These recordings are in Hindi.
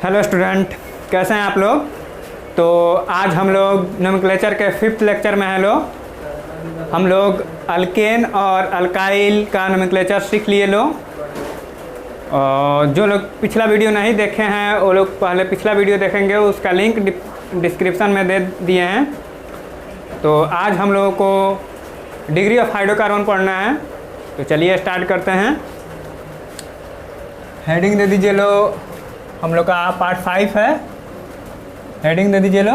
हेलो स्टूडेंट, कैसे हैं आप लोग। तो आज हम लोग नोमेनक्लेचर के 5th लेक्चर में हैं लोग। हम लोग अल्केन और अल्काइल का नोमेनक्लेचर सीख लिए लोग। और जो लोग पिछला वीडियो नहीं देखे हैं वो लोग पहले पिछला वीडियो देखेंगे, उसका लिंक डिस्क्रिप्शन में दे दिए हैं। तो आज हम लोगों को डिग्री ऑफ हाइड्रोकार्बन पढ़ना है, तो चलिए स्टार्ट करते हैं। हेडिंग दे दीजिए लो, हम लोग का पार्ट 5 है। हेडिंग दे दीजिए लो,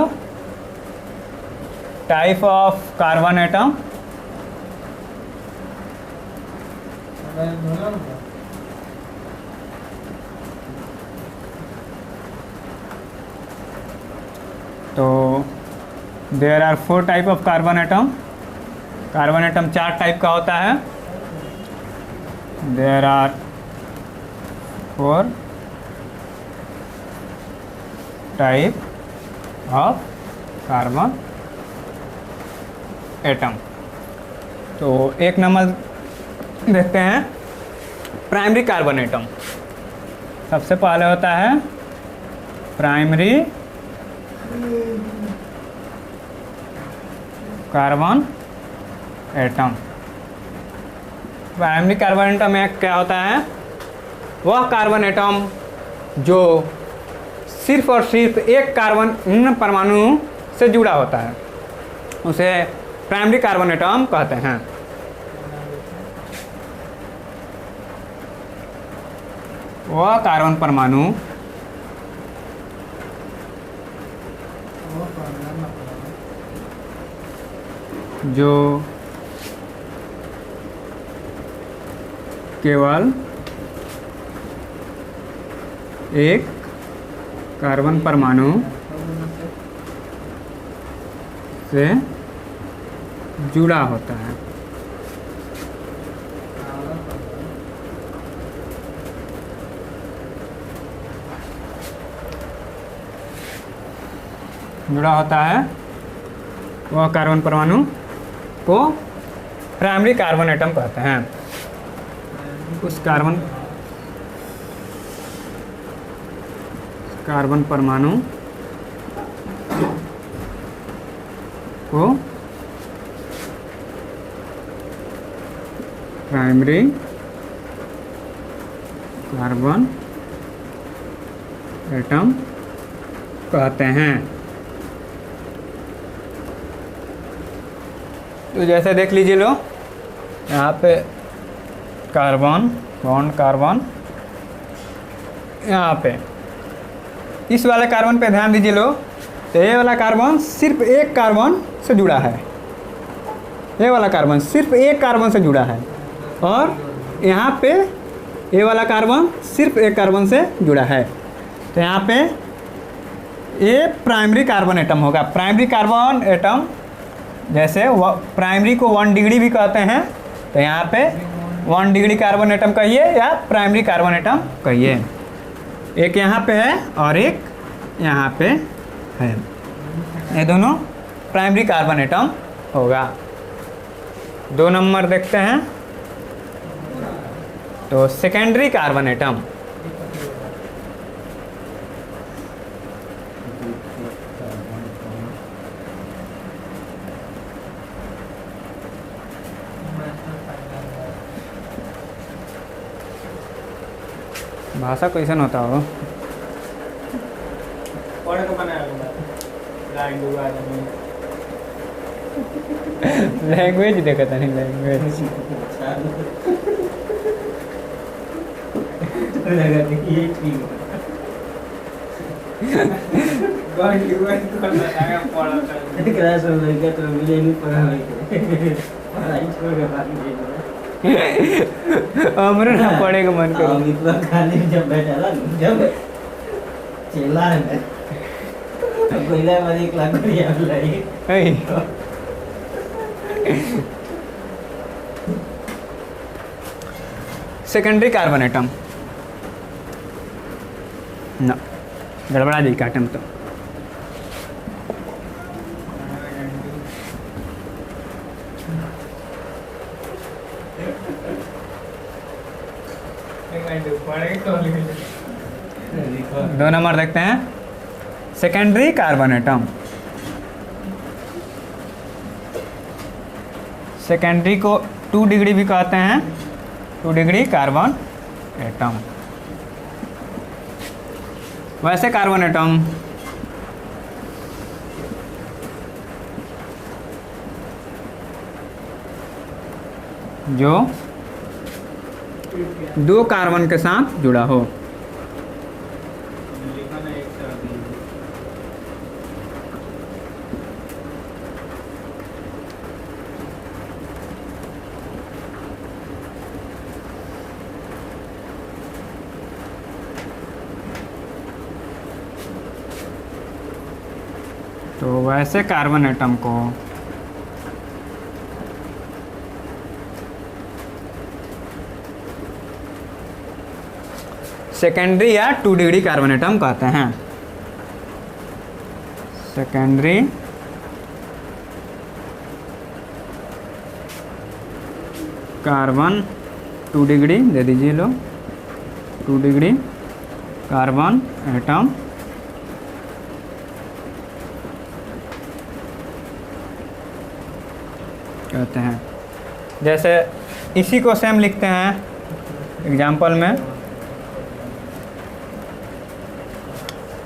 टाइप ऑफ कार्बन एटम। तो there are 4 type of carbon atom. Carbon atom 4 type का होता है। There are 4 type of carbon atom. तो एक नंबर देखते हैं प्राइमरी कार्बन एटम। सबसे पहले होता है primary carbon atom. Primary carbon atom में क्या होता है, वह कार्बन एटम जो सिर्फ और सिर्फ एक कार्बन परमाणु से जुड़ा होता है, उसे प्राइमरी कार्बन एटम कहते हैं। वह कार्बन परमाणु जो केवल एक कार्बन परमाणु से जुड़ा होता है। जुड़ा होता है वह कार्बन परमाणु को प्राइमरी कार्बन एटम कहते हैं। उस कार्बन परमाणु को प्राइमरी कार्बन एटम कहते हैं। तो जैसे देख लीजिए लो, यहाँ पे कार्बन बॉन्ड कार्बन, यहाँ पे इस वाले कार्बन पे ध्यान दीजिए लो। तो ये वाला कार्बन सिर्फ एक कार्बन से जुड़ा है। ये वाला कार्बन सिर्फ एक कार्बन से जुड़ा है, और यहाँ पे ये वाला कार्बन सिर्फ एक कार्बन से जुड़ा है। तो यहाँ पे ये प्राइमरी कार्बन एटम होगा। प्राइमरी कार्बन एटम, जैसे प्राइमरी को 1 डिग्री भी कहते हैं, तो यहाँ पे 1 डिग्री कार्बन एटम कहिए या प्राइमरी कार्बन एटम कहिए। एक यहाँ पे है और एक यहाँ पे है, ये दोनों प्राइमरी कार्बन एटम होगा। 2 नंबर देखते हैं, तो सेकेंडरी कार्बन एटम। भाषा कैसन होता हो, लैंग्वेज देखता नहीं, लैंग्वेज हमरो ना पड़ेगा मन को। खाली जब बैठा जब चिल्ला है पहले वाली 1 लाख रुपया लाई। सेकेंडरी कार्बन एटम ना गड़बड़ा दी काटम। तो 2 नंबर देखते हैं, सेकेंडरी कार्बन एटम। सेकेंडरी को 2 डिग्री भी कहते हैं, 2 डिग्री कार्बन एटम। वैसे कार्बन एटम जो 2 कार्बन के साथ जुड़ा हो। तो वैसे कार्बन एटम को सेकेंडरी या 2 डिग्री कार्बन एटम कहते हैं। सेकेंडरी कार्बन 2 डिग्री दे दीजिए लो, 2 डिग्री कार्बन एटम कहते हैं। जैसे इसी को सेम लिखते हैं एग्जाम्पल में।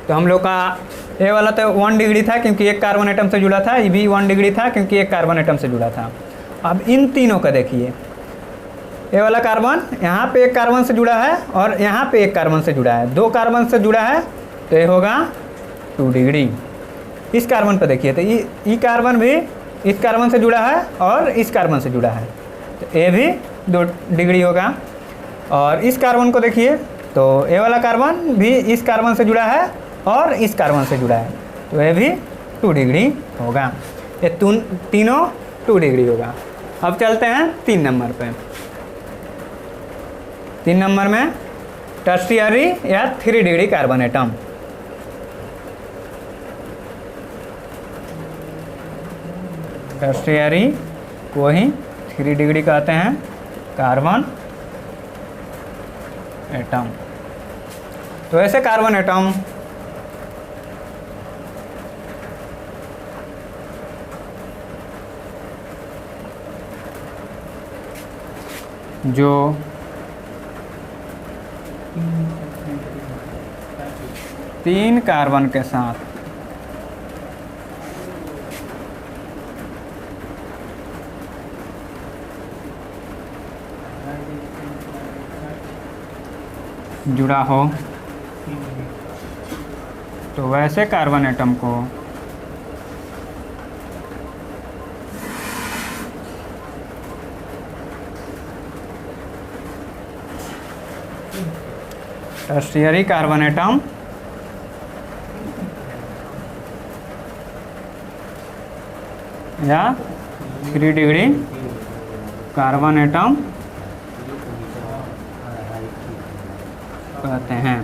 तो हम लोग का ये वाला तो 1 डिग्री था क्योंकि एक कार्बन एटम से जुड़ा था, ये भी 1 डिग्री था क्योंकि एक कार्बन एटम से जुड़ा था। अब इन तीनों का देखिए, ये वाला कार्बन यहाँ पे एक कार्बन से जुड़ा है और यहाँ पे एक कार्बन से जुड़ा है, 2 कार्बन से जुड़ा है तो ये होगा 2 डिग्री। इस कार्बन पर देखिए तो ये कार्बन भी इस कार्बन से जुड़ा है और इस कार्बन से जुड़ा है, तो ये भी 2 डिग्री होगा। और इस कार्बन को देखिए तो ये वाला कार्बन भी इस कार्बन से जुड़ा है और इस कार्बन से जुड़ा है, तो ये भी 2 डिग्री होगा। ये तीनों 2 डिग्री होगा। अब चलते हैं 3 नंबर पे। 3 नंबर में टर्शियरी या 3 डिग्री कार्बन एटम। टर्शियरी को ही 3 डिग्री कहते हैं कार्बन एटम। तो ऐसे कार्बन एटम जो 3 कार्बन के साथ जुड़ा हो, तो वैसे कार्बन एटम को टर्शियरी कार्बन एटम या 3 डिग्री कार्बन एटम कहते हैं।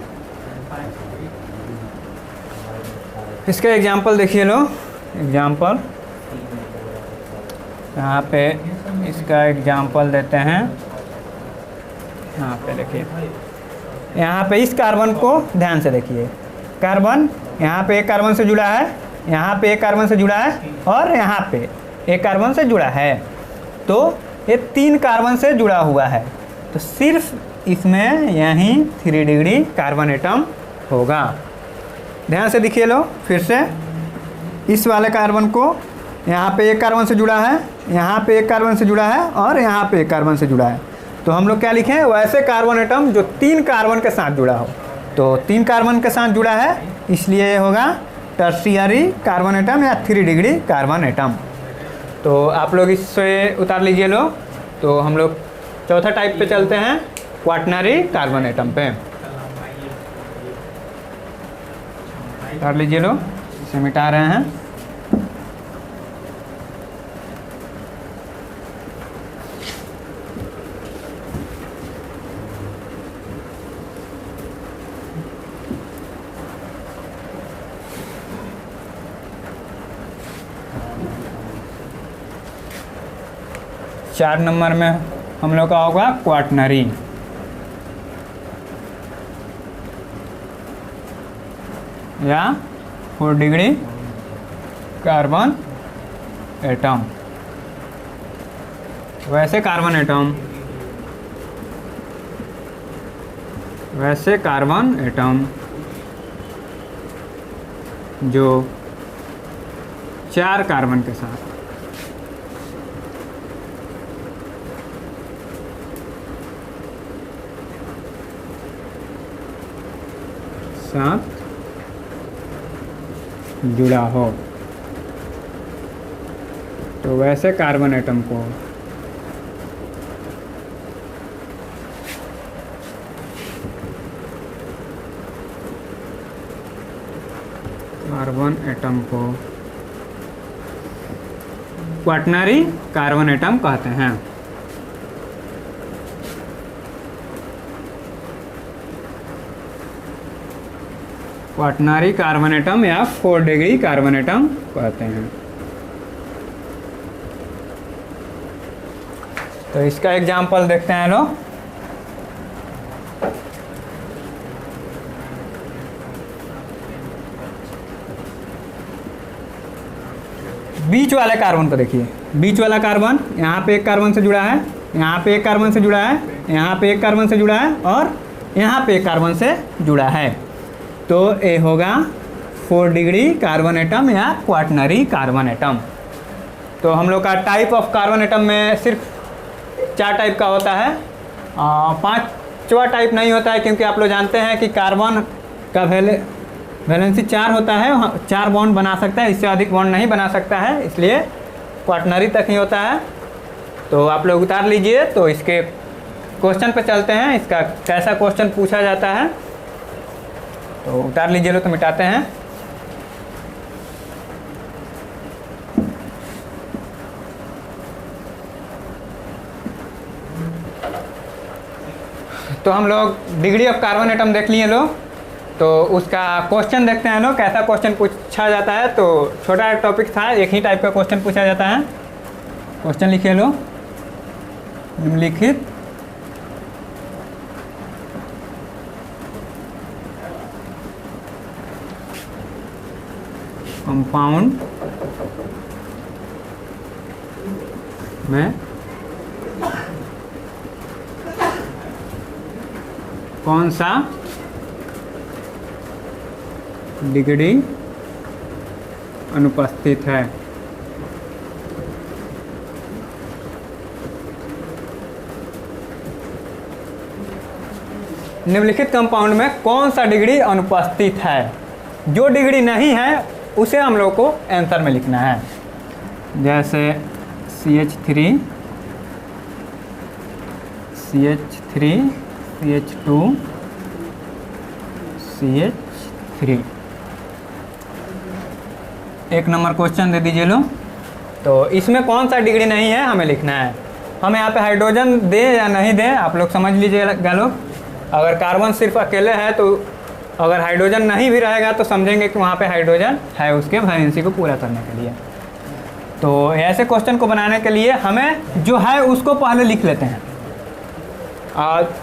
इसका एग्जाम्पल देखिए लो, एग्जाम्पल यहाँ पे इसका एग्जाम्पल देते हैं। यहाँ पे देखिए, यहाँ पे इस कार्बन को ध्यान से देखिए, कार्बन यहाँ पे एक कार्बन से जुड़ा है, यहाँ पे एक कार्बन से जुड़ा है और यहाँ पे एक कार्बन से जुड़ा है, तो ये 3 कार्बन से जुड़ा हुआ है, तो सिर्फ इसमें यहीं 3 डिग्री कार्बन एटम होगा। ध्यान से देखिए लो फिर से, इस वाले कार्बन को यहाँ पे एक कार्बन से जुड़ा है, यहाँ पे एक कार्बन से जुड़ा है और यहाँ पे एक कार्बन से जुड़ा है, तो हम लोग क्या लिखें, वैसे कार्बन एटम जो 3 कार्बन के साथ जुड़ा हो। तो 3 कार्बन के साथ जुड़ा है इसलिए ये होगा टर्शियरी कार्बन एटम या 3 डिग्री कार्बन एटम। तो आप लोग इससे उतार लीजिए लो। तो हम लोग चौथा टाइप पे चलते हैं, क्वाटरनरी कार्बन एटम पे। उतार लीजिए लो, इसे मिटा रहे हैं। चार नंबर में हम लोग का होगा क्वाटरनरी। या 4 डिग्री कार्बन एटम। वैसे कार्बन एटम जो 4 कार्बन के साथ जुड़ा हो, तो वैसे कार्बन एटम को क्वाटरनरी कार्बन एटम कहते हैं। क्वाटरनरी कार्बन एटम या 4 डिग्री कार्बन एटम कहते हैं। तो इसका एग्जाम्पल देखते हैं लोग। बीच वाले कार्बन को देखिए, बीच वाला कार्बन यहाँ पे एक कार्बन से जुड़ा है, यहाँ पे एक कार्बन से जुड़ा है, यहाँ पे एक कार्बन से जुड़ा है और यहाँ पे एक कार्बन से जुड़ा है। तो ये होगा 4 डिग्री कार्बन एटम या क्वाटरनरी कार्बन एटम। तो हम लोग का टाइप ऑफ कार्बन एटम में सिर्फ 4 टाइप का होता है, 5वां टाइप नहीं होता है, क्योंकि आप लोग जानते हैं कि कार्बन का वैलेंसी 4 होता है, 4 बॉन्ड बना सकता है, इससे अधिक बॉन्ड नहीं बना सकता है, इसलिए क्वाटरनरी तक ही होता है। तो आप लोग उतार लीजिए। तो इसके क्वेश्चन पे चलते हैं, इसका कैसा क्वेश्चन पूछा जाता है। तो उतार लीजिए लो, तो मिटाते हैं। तो हम लोग डिग्री ऑफ कार्बन एटम देख लिए लोग। तो उसका क्वेश्चन देखते हैं लोग, कैसा क्वेश्चन पूछा जाता है। तो छोटा टॉपिक था, एक ही टाइप का क्वेश्चन पूछा जाता है। क्वेश्चन लिखिए लो, निम्नलिखित कंपाउंड में कौन सा डिग्री अनुपस्थित है। निम्नलिखित कंपाउंड में कौन सा डिग्री अनुपस्थित है। जो डिग्री नहीं है उसे हम लोग को आंसर में लिखना है। जैसे CH3 CH2 CH3। 1 number question दे दीजिए लो। तो इसमें कौन सा डिग्री नहीं है हमें लिखना है। हम यहाँ पे हाइड्रोजन दे या नहीं दे आप लोग समझ लीजिएगा लोग। अगर कार्बन सिर्फ अकेले है तो अगर हाइड्रोजन नहीं भी रहेगा तो समझेंगे कि वहाँ पे हाइड्रोजन है उसके वैलेंसी को पूरा करने के लिए। तो ऐसे क्वेश्चन को बनाने के लिए हमें जो है उसको पहले लिख लेते हैं, और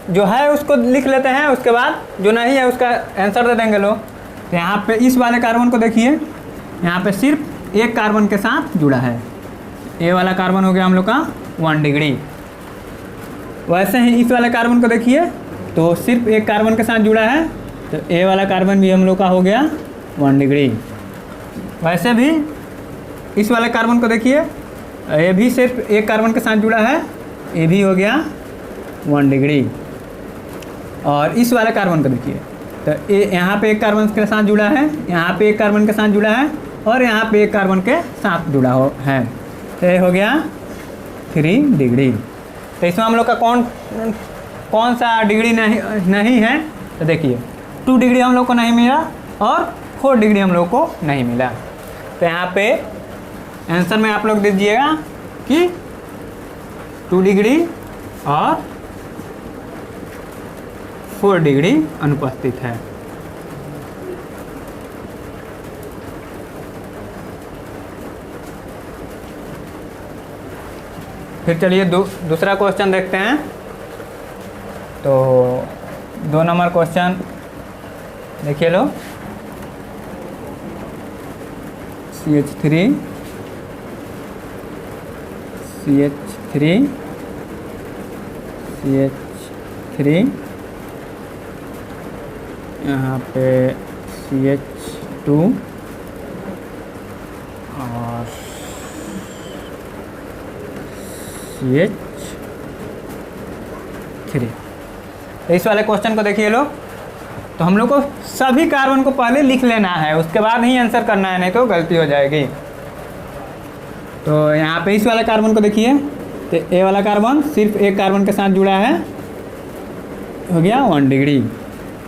जो है उसको लिख लेते हैं, उसके बाद जो नहीं है उसका आंसर दे देंगे लोग। तो यहाँ पे इस वाले कार्बन को देखिए, यहाँ पे सिर्फ एक कार्बन के साथ जुड़ा है। ये वाला कार्बन हो गया हम लोग का 1 डिग्री। वैसे ही इस वाले कार्बन को देखिए, तो सिर्फ एक कार्बन के साथ जुड़ा है, तो ए वाला कार्बन भी हम लोग का हो गया 1 डिग्री। वैसे भी इस वाले कार्बन को देखिए, ये भी सिर्फ एक कार्बन के साथ जुड़ा है, ये भी हो गया 1 डिग्री। और इस वाले कार्बन को देखिए, तो ये यहाँ पे एक कार्बन के साथ जुड़ा है, यहाँ पे एक कार्बन के साथ जुड़ा है और यहाँ पे एक कार्बन के साथ जुड़ा है, तो ये हो गया 3 डिग्री। तो इसमें हम लोग का कौन सा डिग्री नहीं है। तो देखिए 2 डिग्री हम लोग को नहीं मिला और 4 डिग्री हम लोग को नहीं मिला। तो यहाँ पे आंसर में आप लोग दे दीजिएगा कि 2 डिग्री और 4 डिग्री अनुपस्थित है। फिर चलिए दूसरा क्वेश्चन देखते हैं। तो 2 नंबर क्वेश्चन देखिए लो। CH3 CH3 CH3, यहाँ पे CH2 और CH3। तो इस वाले क्वेश्चन को देखिए लोग, तो हम लोग को सभी कार्बन को पहले लिख लेना है, उसके बाद ही आंसर करना है, नहीं तो गलती हो जाएगी। तो यहाँ पे इस वाले कार्बन को देखिए, तो ए वाला कार्बन सिर्फ एक कार्बन के साथ जुड़ा है, हो गया 1 डिग्री।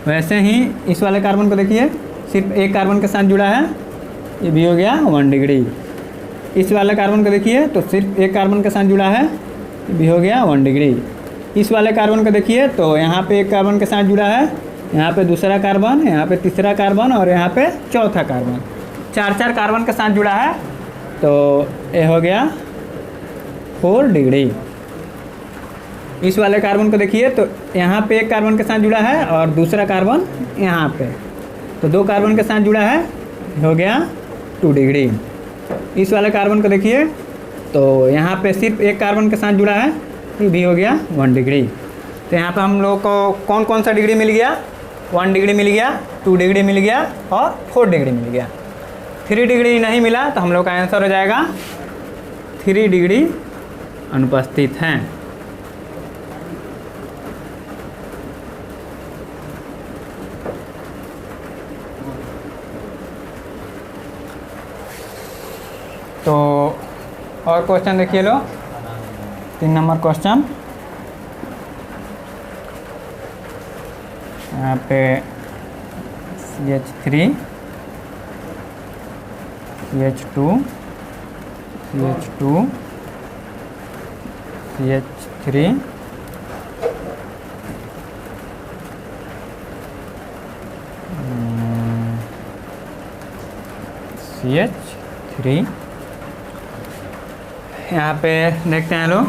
वैसे ही इस वाले कार्बन को देखिए, सिर्फ एक कार्बन के साथ जुड़ा है, ये भी हो गया 1 डिग्री। इस वाले कार्बन को देखिए, तो सिर्फ एक कार्बन के साथ जुड़ा है, ये भी हो गया 1 डिग्री। इस वाले कार्बन को देखिए, तो यहाँ पे एक कार्बन के साथ जुड़ा है, यहाँ पे दूसरा कार्बन, यहाँ पे तीसरा कार्बन और यहाँ पे चौथा कार्बन, 4 कार्बन के साथ जुड़ा है, तो ये हो गया 4 डिग्री। इस वाले कार्बन को देखिए, तो यहाँ पे एक कार्बन के साथ जुड़ा है और दूसरा कार्बन यहाँ पे, तो 2 कार्बन के साथ जुड़ा है, हो गया 2 डिग्री। इस वाले कार्बन को देखिए, तो यहाँ पे सिर्फ एक कार्बन के साथ जुड़ा है, ये भी हो गया 1 डिग्री। तो यहाँ पे हम लोग को कौन कौन सा डिग्री मिल गया, 1 डिग्री मिल गया, 2 डिग्री मिल गया और 4 डिग्री मिल गया। 3 डिग्री नहीं मिला, तो हम लोग का आंसर हो जाएगा 3 डिग्री अनुपस्थित हैं। तो और क्वेश्चन देखिए लो, 3 नंबर क्वेश्चन, यहाँ पे CH3 CH2 CH2 CH3 CH3। यहाँ पे देखते हैं लोग,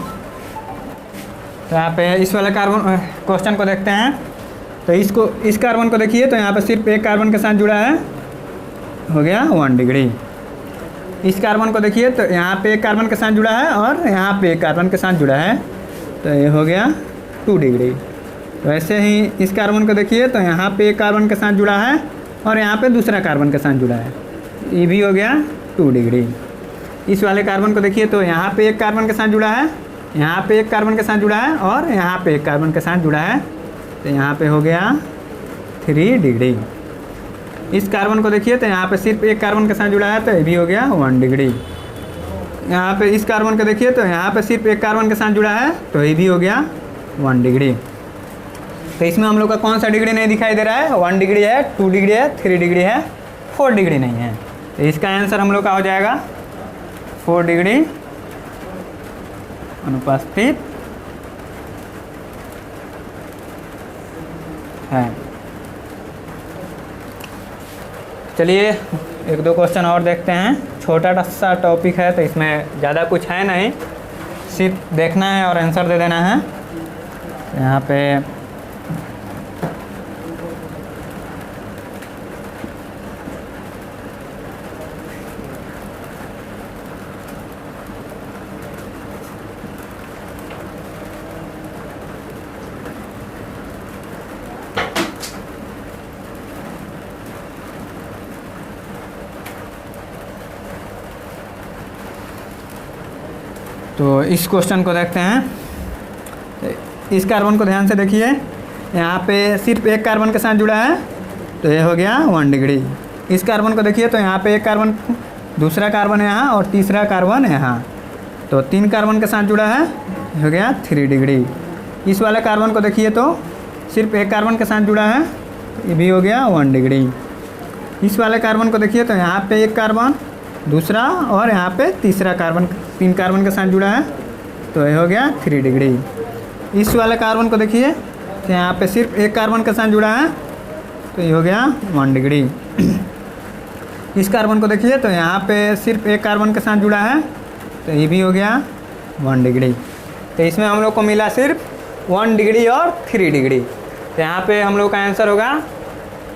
तो यहाँ पे इस वाला कार्बन क्वेश्चन को देखते हैं। तो इस कार्बन को देखिए, तो यहाँ पे सिर्फ एक कार्बन के साथ जुड़ा है, हो गया 1 डिग्री। इस कार्बन को देखिए, तो यहाँ पे एक कार्बन के साथ जुड़ा है और यहाँ पे एक कार्बन के साथ जुड़ा है, तो ये हो गया 2 डिग्री। तो ऐसे ही इस कार्बन को देखिए, तो यहाँ पे एक कार्बन के साथ जुड़ा है और यहाँ पे दूसरा कार्बन के साथ जुड़ा है, ये भी हो गया 2 डिग्री। इस वाले कार्बन को देखिए, तो यहाँ पे एक कार्बन के साथ जुड़ा है, यहाँ पे एक कार्बन के साथ जुड़ा है और यहाँ पे एक कार्बन के साथ जुड़ा है, तो यहाँ पे हो गया 3 डिग्री। इस कार्बन को देखिए, तो यहाँ पे सिर्फ एक कार्बन के साथ जुड़ा है, तो ये भी हो गया 1 डिग्री। यहाँ पे इस कार्बन को देखिए, तो यहाँ पे सिर्फ एक कार्बन के साथ जुड़ा है, तो ये भी हो गया 1 डिग्री। तो इसमें हम लोग का कौन सा डिग्री नहीं दिखाई दे रहा है, 1 डिग्री है, 2 डिग्री है, 3 डिग्री है, 4 डिग्री नहीं है। तो इसका आंसर हम लोग का हो जाएगा 4 डिग्री अनुपस्थित है। चलिए 1-2 क्वेश्चन और देखते हैं। छोटा सा टॉपिक है, तो इसमें ज़्यादा कुछ है नहीं, सिर्फ देखना है और आंसर दे देना है। यहाँ पे तो इस क्वेश्चन को देखते हैं। इस कार्बन को ध्यान से देखिए, यहाँ पे सिर्फ एक कार्बन के साथ जुड़ा है, तो ये हो गया 1 डिग्री। इस कार्बन को देखिए, तो यहाँ पे एक कार्बन, दूसरा कार्बन यहाँ और तीसरा कार्बन यहाँ, तो 3 कार्बन के साथ जुड़ा है, हो गया 3 डिग्री। इस वाले कार्बन को देखिए, तो सिर्फ एक कार्बन के साथ जुड़ा है, ये भी हो गया 1 डिग्री। इस वाले कार्बन को देखिए, तो यहाँ पे एक कार्बन, दूसरा और यहाँ पे तीसरा कार्बन, 3 कार्बन के साथ जुड़ा है, तो ये हो गया 3 डिग्री। इस वाले कार्बन को देखिए, तो यहाँ पे सिर्फ एक कार्बन के साथ जुड़ा है, तो ये हो गया 1 डिग्री। इस कार्बन को देखिए, तो यहाँ पे सिर्फ एक कार्बन के साथ जुड़ा है, तो ये भी हो गया 1 डिग्री। तो इसमें हम लोग को मिला सिर्फ 1 डिग्री और 3 डिग्री। तो यहाँ पे हम लोग का आंसर होगा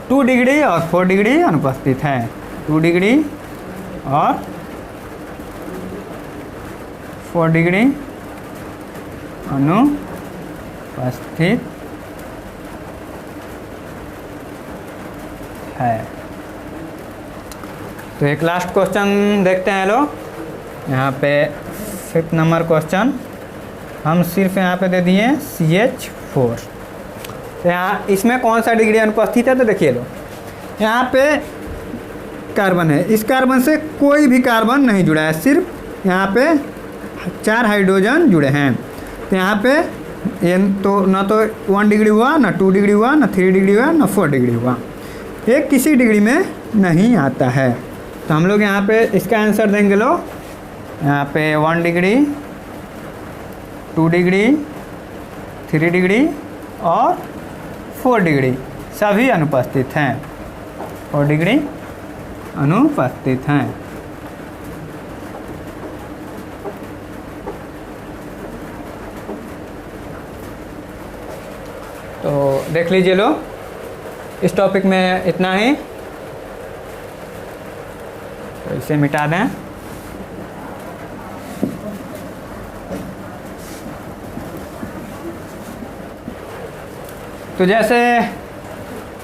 2 डिग्री और 4 डिग्री अनुपस्थित है। 2 डिग्री और 4 डिग्री अनुपस्थित है। तो एक लास्ट क्वेश्चन देखते हैं लोग। यहाँ पे 5th नंबर क्वेश्चन हम सिर्फ यहाँ पे दे दिए CH4। तो यहाँ इसमें कौन सा डिग्री अनुपस्थित है, तो देखिए लो, यहाँ पे कार्बन है, इस कार्बन से कोई भी कार्बन नहीं जुड़ा है, सिर्फ यहाँ पे 4 हाइड्रोजन जुड़े हैं। तो यहाँ पे ये तो ना तो 1 डिग्री हुआ, ना 2 डिग्री हुआ, ना 3 डिग्री हुआ, ना 4 डिग्री हुआ, ये किसी डिग्री में नहीं आता है। तो हम लोग यहाँ पे इसका आंसर देंगे लो, यहाँ पे 1 डिग्री, 2 डिग्री, 3 डिग्री और 4 डिग्री सभी अनुपस्थित हैं, 4 डिग्री अनुपस्थित हैं। तो देख लीजिए लो, इस टॉपिक में इतना ही। तो इसे मिटा दें। तो जैसे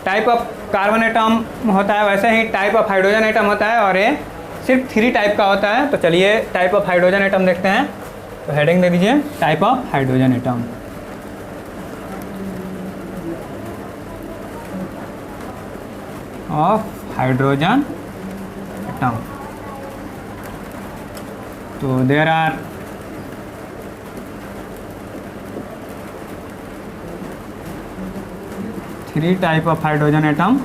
टाइप ऑफ कार्बन एटम होता है, वैसे ही टाइप ऑफ हाइड्रोजन एटम होता है, और ये सिर्फ 3 टाइप का होता है। तो चलिए टाइप ऑफ हाइड्रोजन एटम देखते हैं। तो हेडिंग दे दीजिए, type of hydrogen atom. Of hydrogen atom. तो there are 3 type of hydrogen atom.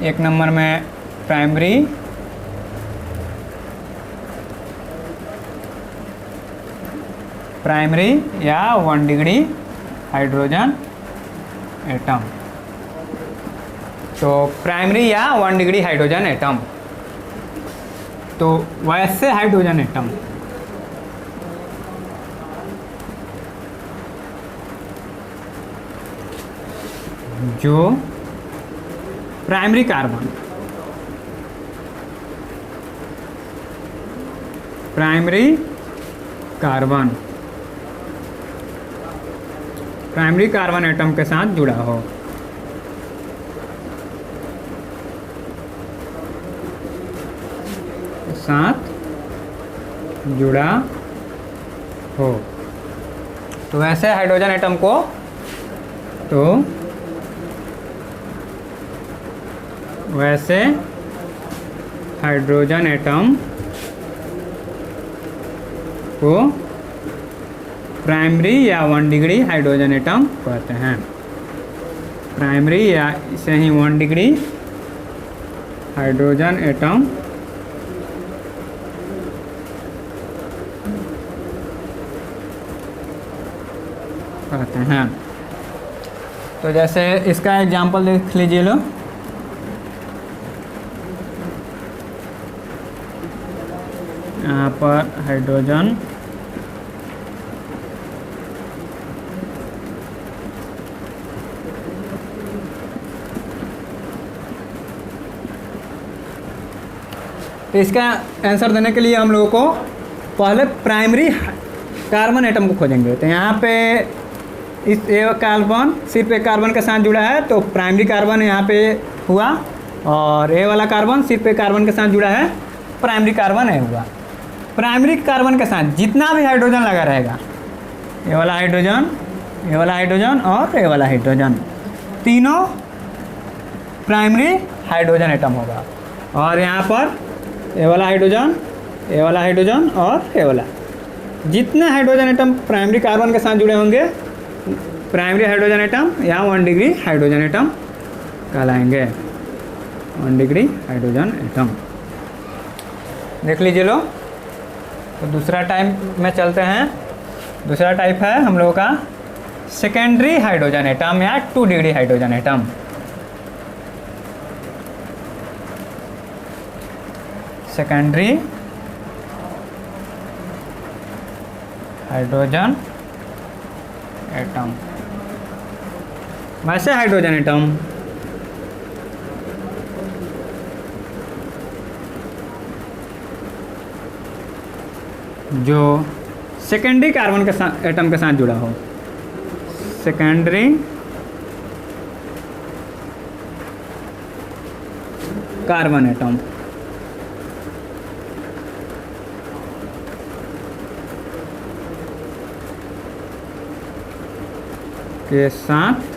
एक नंबर में प्राइमरी, या 1 डिग्री हाइड्रोजन एटम। तो प्राइमरी या 1 डिग्री हाइड्रोजन एटम। तो वैसे हाइड्रोजन एटम जो primary carbon, primary carbon atom के साथ जुड़ा हो। तो वैसे हाइड्रोजन एटम को, तो वैसे हाइड्रोजन एटम को प्राइमरी या 1 डिग्री हाइड्रोजन एटम कहते हैं। प्राइमरी या इसे ही 1 डिग्री हाइड्रोजन एटम कहते हैं। तो जैसे इसका एग्जांपल देख लीजिए लो। यहाँ पर हाइड्रोजन तो इसका आंसर देने के लिए हम लोगों को पहले प्राइमरी कार्बन एटम को खोजेंगे। तो यहाँ पे इस एक कार्बन सिर्फ एक कार्बन के साथ जुड़ा है, तो प्राइमरी कार्बन यहाँ पे हुआ, और ये वाला कार्बन सिर्फ एक कार्बन के साथ जुड़ा है, प्राइमरी कार्बन है हुआ। प्राइमरी कार्बन के साथ जितना भी हाइड्रोजन लगा रहेगा, ये वाला हाइड्रोजन, ये वाला हाइड्रोजन और ये वाला हाइड्रोजन, तीनों प्राइमरी हाइड्रोजन एटम होगा। और यहाँ पर ये वाला हाइड्रोजन, ये वाला हाइड्रोजन और ये वाला, जितने हाइड्रोजन एटम प्राइमरी कार्बन के साथ जुड़े होंगे प्राइमरी हाइड्रोजन एटम या 1 डिग्री हाइड्रोजन एटम कहलाएंगे। 1 डिग्री हाइड्रोजन एटम देख लीजिए लो। तो दूसरा टाइप में चलते हैं। दूसरा टाइप है हम लोगों का सेकेंडरी हाइड्रोजन एटम या 2 degree hydrogen atom. Secondary hydrogen atom. वैसे हाइड्रोजन एटम जो सेकेंडरी कार्बन के साथ एटम के साथ जुड़ा हो, सेकेंडरी कार्बन एटम के साथ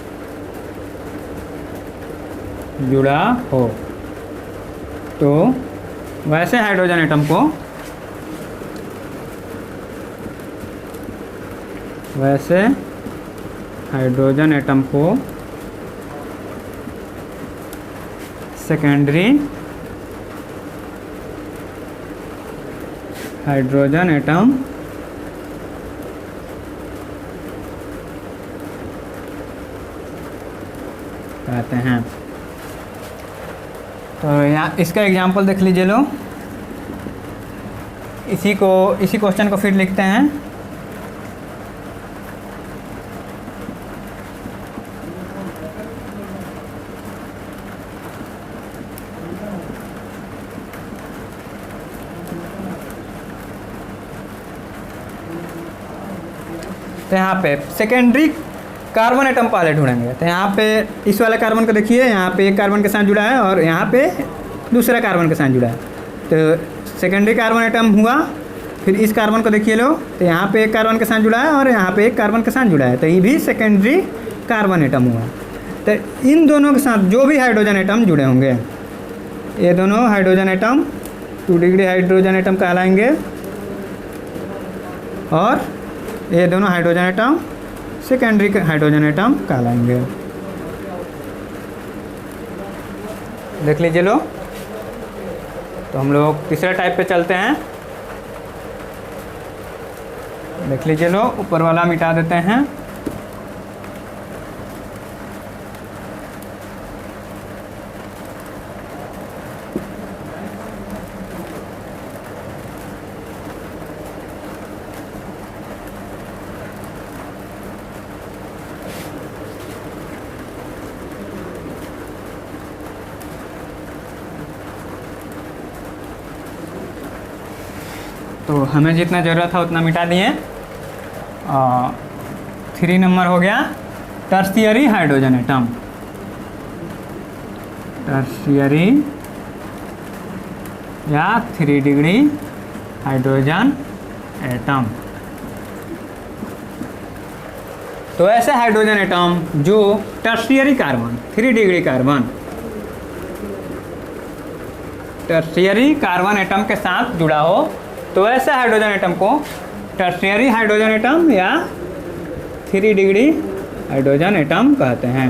जुड़ा हो, तो वैसे हाइड्रोजन एटम को सेकेंडरी हाइड्रोजन एटम कहते हैं। तो यहाँ इसका एग्जाम्पल देख लीजिए लो। इसी क्वेश्चन को फिर लिखते हैं। तो यहाँ पे सेकेंडरी कार्बन एटम पहले ढूंढेंगे। तो यहाँ पे इस वाले कार्बन को देखिए, यहाँ पे एक कार्बन के साथ जुड़ा है और यहाँ पे दूसरा कार्बन के साथ जुड़ा है। तो सेकेंडरी कार्बन एटम हुआ। फिर इस कार्बन को देखिए लो, तो यहाँ पे एक कार्बन के साथ जुड़ा है और यहाँ पे एक कार्बन के साथ जुड़ा है, तो ये भी सेकेंडरी कार्बन एटम हुआ। तो इन दोनों के साथ जो भी हाइड्रोजन एटम जुड़े होंगे, ये दोनों hydrogen atom 2 degree hydrogen atom कहलाएंगे और ये दोनों hydrogen atom secondary hydrogen atom कहलाएंगे। देख लीजिए लो। तो हम लोग तीसरे टाइप पे चलते हैं। देख लीजिए लो, ऊपर वाला मिटा देते हैं। तो हमें जितना ज़रूरत था उतना मिटा दिए। 3 नंबर हो गया टर्शियरी हाइड्रोजन एटम। टर्शियरी या 3 डिग्री हाइड्रोजन एटम। तो ऐसे हाइड्रोजन एटम जो tertiary carbon 3 degree carbon tertiary carbon atom के साथ जुड़ा हो, तो ऐसे हाइड्रोजन एटम को टर्शियरी हाइड्रोजन एटम या 3 डिग्री हाइड्रोजन एटम कहते हैं।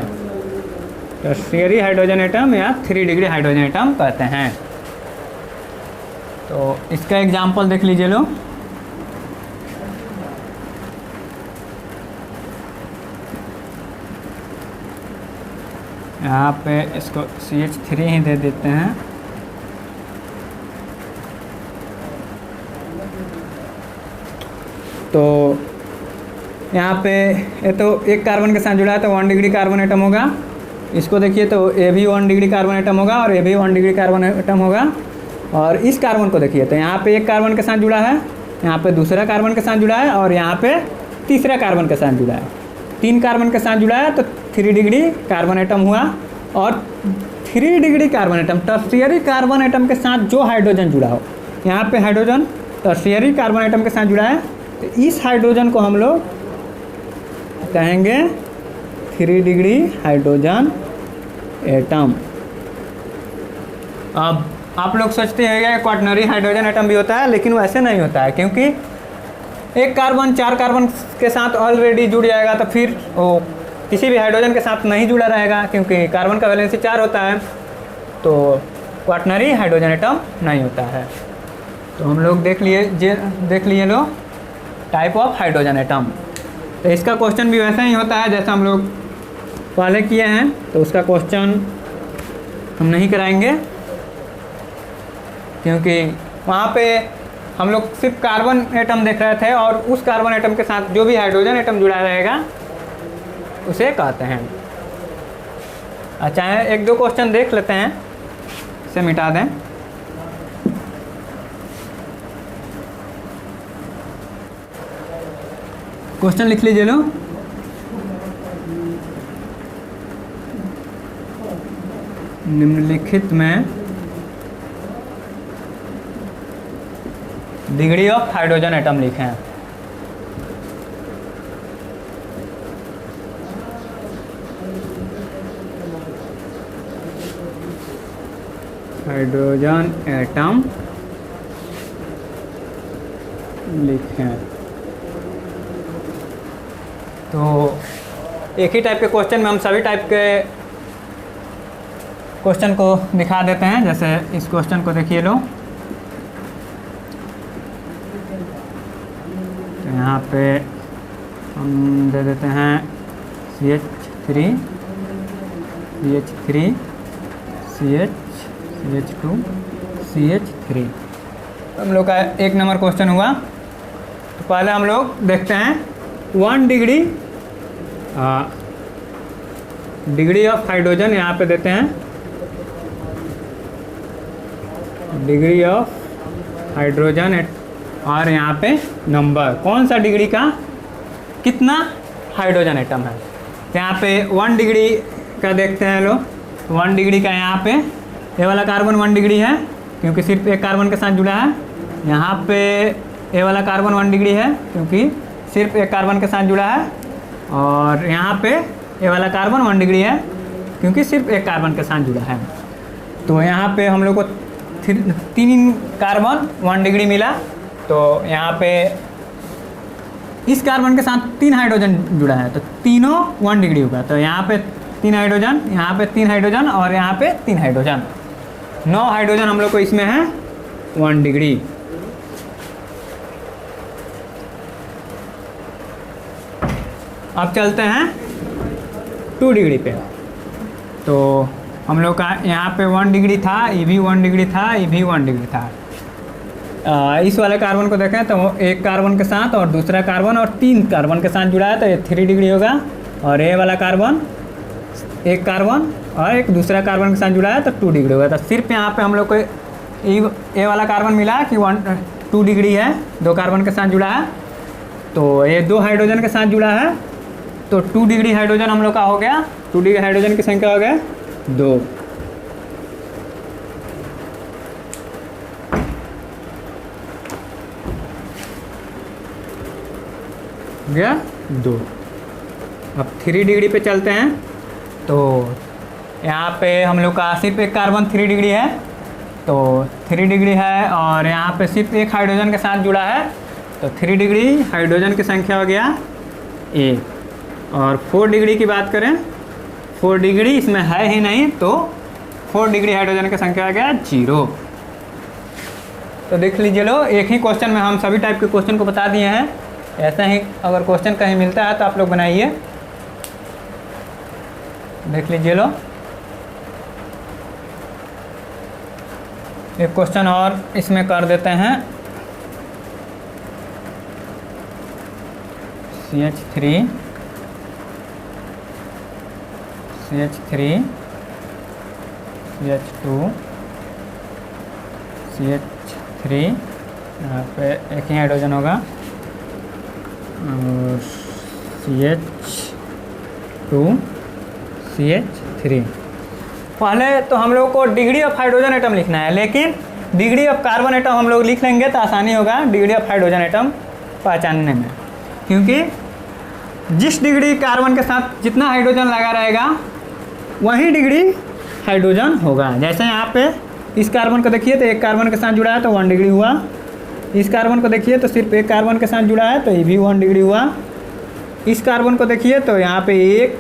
टर्शियरी हाइड्रोजन एटम या 3 डिग्री हाइड्रोजन एटम कहते हैं। तो इसका एग्जाम्पल देख लीजिए लो। यहाँ पे इसको CH3 ही दे देते हैं। तो यहाँ पे ये तो एक कार्बन के साथ जुड़ा है, तो 1 डिग्री कार्बन एटम होगा। इसको देखिए तो ये भी 1 डिग्री कार्बन एटम होगा और ये भी 1 डिग्री कार्बन एटम होगा। और इस कार्बन को देखिए तो यहाँ पे एक कार्बन के साथ जुड़ा है, यहाँ पे दूसरा कार्बन के साथ जुड़ा है और यहाँ पे तीसरा कार्बन के साथ जुड़ा है। 3 कार्बन के साथ जुड़ा है तो 3 डिग्री कार्बन एटम हुआ। और 3 degree carbon atom tertiary carbon atom के साथ जो हाइड्रोजन जुड़ा हो, यहाँ पे हाइड्रोजन टर्शियरी कार्बन एटम के साथ जुड़ा है, तो इस हाइड्रोजन को हम लोग कहेंगे 3 डिग्री हाइड्रोजन एटम। अब आप लोग सोचते हैं कि क्वाटरनरी हाइड्रोजन एटम भी होता है, लेकिन वैसे नहीं होता है, क्योंकि एक कार्बन 4 कार्बन के साथ ऑलरेडी जुड़ जाएगा तो फिर वो किसी भी हाइड्रोजन के साथ नहीं जुड़ा रहेगा, क्योंकि कार्बन का वैलेंसी 4 होता है, तो क्वाटरनरी हाइड्रोजन एटम नहीं होता है। तो हम लोग देख लिए लो टाइप ऑफ हाइड्रोजन एटम। तो इसका क्वेश्चन भी वैसा ही होता है जैसा हम लोग पहले किए हैं, तो उसका क्वेश्चन हम नहीं कराएंगे, क्योंकि वहाँ पे हम लोग सिर्फ कार्बन एटम देख रहे थे और उस कार्बन एटम के साथ जो भी हाइड्रोजन एटम जुड़ा रहेगा उसे कहते हैं। अच्छा, एक दो क्वेश्चन देख लेते हैं, इसे मिटा दें। क्वेश्चन लिख लीजिए लो। निम्नलिखित में डिग्री ऑफ हाइड्रोजन एटम लिखें। हाइड्रोजन एटम लिखें। तो एक ही टाइप के क्वेश्चन में हम सभी टाइप के क्वेश्चन को दिखा देते हैं। जैसे इस क्वेश्चन को देखिए लो, तो यहाँ पे हम दे देते हैं CH3 CH3 CH2 CH3। हम लोग का एक नंबर क्वेश्चन हुआ। तो पहले हम लोग देखते हैं 1 डिग्री ऑफ हाइड्रोजन, यहाँ पे देते हैं डिग्री ऑफ हाइड्रोजन और यहाँ पे नंबर कौन सा डिग्री का कितना हाइड्रोजन एटम है। तो यहाँ पे 1 डिग्री का देखते हैं लोग। 1 डिग्री का यहाँ पे ये वाला कार्बन 1 डिग्री है, क्योंकि सिर्फ एक कार्बन के साथ जुड़ा है। यहाँ पे ये वाला कार्बन 1 डिग्री है, क्योंकि सिर्फ एक कार्बन के साथ जुड़ा है। और यहाँ पे ये वाला कार्बन 1 डिग्री है, क्योंकि सिर्फ एक कार्बन के साथ जुड़ा है। तो यहाँ पे हम लोग को 3 कार्बन 1 डिग्री मिला। तो यहाँ पे इस कार्बन के साथ 3 हाइड्रोजन जुड़ा है, तो तीनों 1 डिग्री होगा। तो यहाँ पे 3 हाइड्रोजन, यहाँ पे 3 हाइड्रोजन और यहाँ पे 3 हाइड्रोजन, 9 हाइड्रोजन हम लोग को इसमें है 1 डिग्री। अब चलते हैं 2 डिग्री पे। तो हम लोग का यहाँ पे 1 डिग्री था, ये भी 1 डिग्री था, ये भी 1 डिग्री था। इस वाले कार्बन को देखें तो एक कार्बन के साथ और दूसरा कार्बन और 3 कार्बन के साथ जुड़ा है, तो ये 3 डिग्री होगा। और ये वाला कार्बन एक कार्बन और एक दूसरा कार्बन के साथ जुड़ा है, तो 2 डिग्री होगा। तो सिर्फ यहाँ पे हम लोग को ये वाला कार्बन मिला कि 2 डिग्री है, 2 कार्बन के साथ जुड़ा है। तो ये 2 हाइड्रोजन के साथ जुड़ा है, तो 2 डिग्री हाइड्रोजन हम लोग का हो गया। 2 डिग्री हाइड्रोजन की संख्या हो गया 2। गया 2। अब 3 डिग्री पे चलते हैं। तो यहाँ पे हम लोग का सिर्फ एक कार्बन 3 डिग्री है, तो 3 डिग्री है। और यहाँ पे सिर्फ एक हाइड्रोजन के साथ जुड़ा है, तो 3 डिग्री हाइड्रोजन की संख्या हो गया 1। और 4 डिग्री की बात करें, 4 डिग्री इसमें है ही नहीं, तो 4 डिग्री हाइड्रोजन की संख्या आ गया 0। तो देख लीजिए लो, एक ही क्वेश्चन में हम सभी टाइप के क्वेश्चन को बता दिए हैं। ऐसा ही अगर क्वेश्चन कहीं मिलता है तो आप लोग बनाइए। देख लीजिए लो, एक क्वेश्चन और इसमें कर देते हैं। CH3 CH2 CH3, यहाँ पे एक ही हाइड्रोजन होगा। और CH2 CH3। पहले तो हम लोग को डिग्री ऑफ हाइड्रोजन एटम लिखना है, लेकिन डिग्री ऑफ कार्बन एटम हम लोग लिख लेंगे तो आसानी होगा डिग्री ऑफ हाइड्रोजन एटम पहचानने में। क्योंकि जिस डिग्री कार्बन के साथ जितना हाइड्रोजन लगा रहेगा वही डिग्री हाइड्रोजन होगा। जैसे यहाँ पे इस कार्बन को देखिए तो एक कार्बन के साथ जुड़ा है, तो 1 डिग्री हुआ। इस कार्बन को देखिए तो सिर्फ एक कार्बन के साथ जुड़ा है, तो ये भी 1 डिग्री हुआ। इस कार्बन को देखिए तो यहाँ पे 1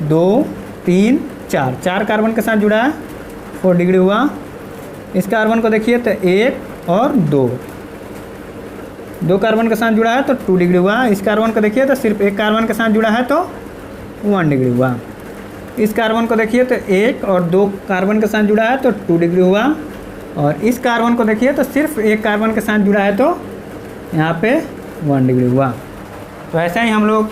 2 3 4 कार्बन के साथ जुड़ा है, 4 डिग्री हुआ। इस कार्बन को देखिए तो 1 और 2 कार्बन के साथ जुड़ा है, तो 2 डिग्री हुआ। इस कार्बन को देखिए तो सिर्फ एक कार्बन के साथ जुड़ा है, तो 1 डिग्री हुआ। इस कार्बन को देखिए तो 1 और 2 कार्बन के साथ जुड़ा है, तो 2 डिग्री हुआ। और इस कार्बन को देखिए तो सिर्फ एक कार्बन के साथ जुड़ा है, तो यहाँ पे 1 डिग्री हुआ। तो ऐसे ही हम लोग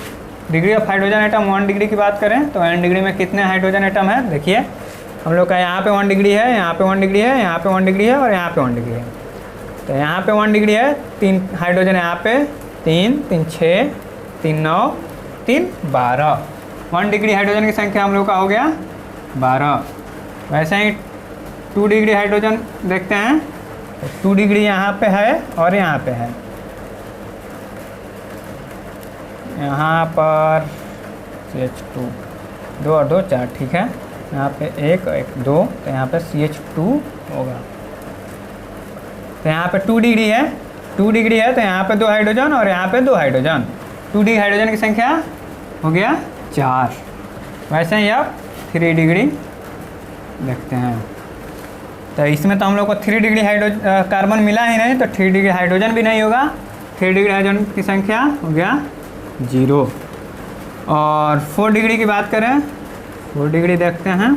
degree of hydrogen atom 1 degree की बात करें तो 1 डिग्री में कितने हाइड्रोजन एटम है, देखिए हम लोग का यहाँ पे 1 डिग्री है, यहाँ पे 1 डिग्री है, यहाँ पे 1 डिग्री है और यहाँ पे 1 डिग्री है। तो यहाँ पे 1 डिग्री है, 3 हाइड्रोजन यहाँ पे, 3 3 6 3 9 3 12। 1 डिग्री हाइड्रोजन की संख्या हम लोग का हो गया 12। वैसे ही 2 डिग्री हाइड्रोजन देखते हैं, तो 2 डिग्री यहाँ पे है और यहाँ पे है। यहाँ पर CH2 2 और 2 4, ठीक है। यहाँ पे 1 1 2, तो यहाँ पे CH2 होगा। तो यहाँ पे 2 डिग्री है, 2 डिग्री है तो यहाँ पे 2 हाइड्रोजन और यहाँ पे 2 हाइड्रोजन। 2 डिग्री हाइड्रोजन की संख्या हो गया 4। वैसे ही अब 3 डिग्री देखते हैं, तो इसमें तो हम लोग को 3 डिग्री कार्बन मिला ही नहीं, तो 3 डिग्री हाइड्रोजन भी नहीं होगा। 3 डिग्री हाइड्रोजन की संख्या हो गया 0। और 4 डिग्री की बात करें, 4 डिग्री देखते हैं।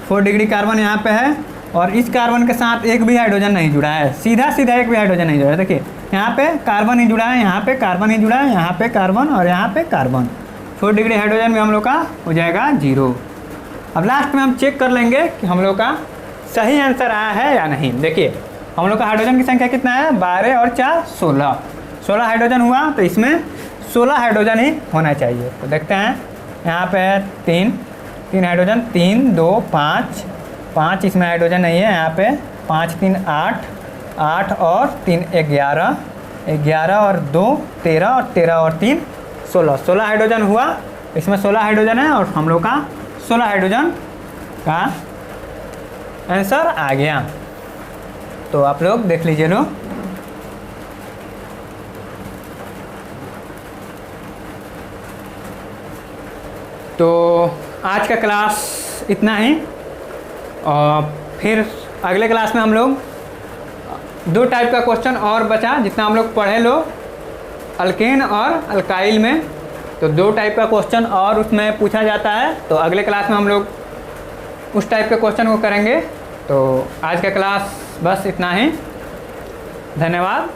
4 डिग्री कार्बन यहाँ पे है और इस कार्बन के साथ एक भी हाइड्रोजन नहीं जुड़ा है, सीधा सीधा एक भी हाइड्रोजन नहीं जुड़ा है। देखिए यहाँ पे कार्बन ही जुड़ा है, यहाँ पे कार्बन ही जुड़ा है, यहाँ पे कार्बन और यहाँ पे कार्बन। 4 डिग्री हाइड्रोजन में हम लोग का हो जाएगा 0। अब लास्ट में हम चेक कर लेंगे कि हम लोग का सही आंसर आया है या नहीं। देखिए हम लोग का हाइड्रोजन की संख्या कितना है, 12 और 4 16। 16 हाइड्रोजन हुआ तो इसमें 16 हाइड्रोजन ही होना चाहिए। तो देखते हैं, यहाँ पे है 3 हाइड्रोजन, 3 2 5 इसमें हाइड्रोजन नहीं है। यहाँ पे 5 3 8 और 3 11 और 2 13 और 13 और 3 16 हाइड्रोजन हुआ। इसमें 16 हाइड्रोजन है और हम लोग का 16 हाइड्रोजन का आंसर आ गया। तो आप लोग देख लीजिए लो। तो आज का क्लास इतना ही, और फिर अगले क्लास में हम लोग 2 टाइप का क्वेश्चन और बचा, जितना हम लोग पढ़े लो अल्केन और अल्काइल में। तो 2 टाइप का क्वेश्चन और उसमें पूछा जाता है, तो अगले क्लास में हम लोग उस टाइप के क्वेश्चन को करेंगे। तो आज का क्लास बस इतना ही, धन्यवाद।